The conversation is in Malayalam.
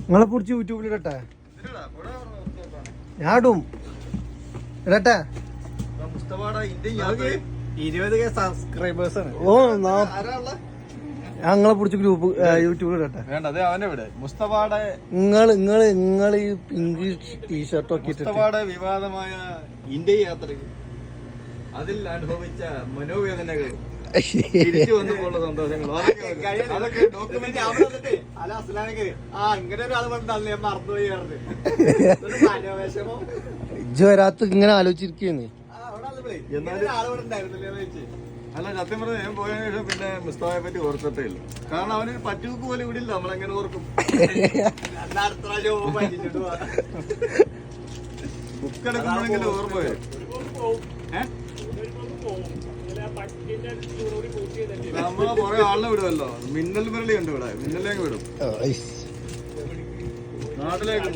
നിങ്ങളെ പിടിച്ച് യൂട്യൂബിൽ ഇടട്ടെ? ഞാൻ ഇടും. ഇടട്ടെ? 20K സബ്സ്ക്രൈബേഴ്സ് ആണ്. ഓ ഞങ്ങളെ പിടിച്ച് ഗ്രൂപ്പ് യൂട്യൂബിൽ ഇടട്ടെ? വേണ്ടത് അവന്റെ ഇവിടെ മുസ്തഫാടെ നിങ്ങൾ ഈ പിങ്ക് ടീഷർട്ട് ഒക്കെ മുസ്തഫാടെ വിവാദമായ ഇന്ത്യ യാത്ര അതിൽ അനുഭവിച്ച മനോവേദനകൾ തിരിച്ചു വന്നപ്പോഴുള്ള സന്തോഷങ്ങൾ അതൊക്കെ ഡോക്യുമെന്റ് ഇങ്ങനെ ഒരാൾ പറഞ്ഞാൽ ഞാൻ മറന്നുപോയി മനോവേശമോ ഇജ്ജ് വരാത്ത ഇങ്ങനെ ആലോചിച്ചിരിക്കുന്നേ. അല്ല സത്യം പറഞ്ഞ ഞാൻ പോയതിനു ശേഷം പിന്നെ മുസ്തഫയെ പറ്റി ഓർത്തിട്ടേ ഇല്ല. കാരണം അവനൊരു പറ്റുവെക്ക് പോലും ഇവിടെ ഇല്ല. നമ്മളെങ്ങനെ ഓർക്കും? ബുക്കെടുക്കുമ്പോഴെങ്കിലും ഓർമ്മ വരും. നമ്മളെ കുറെ ആളിനെ വിടുമല്ലോ. മിന്നൽ മുരളി ഉണ്ട് ഇവിടെ. മിന്നലേക്ക് വിടും നാട്ടിലേക്ക്.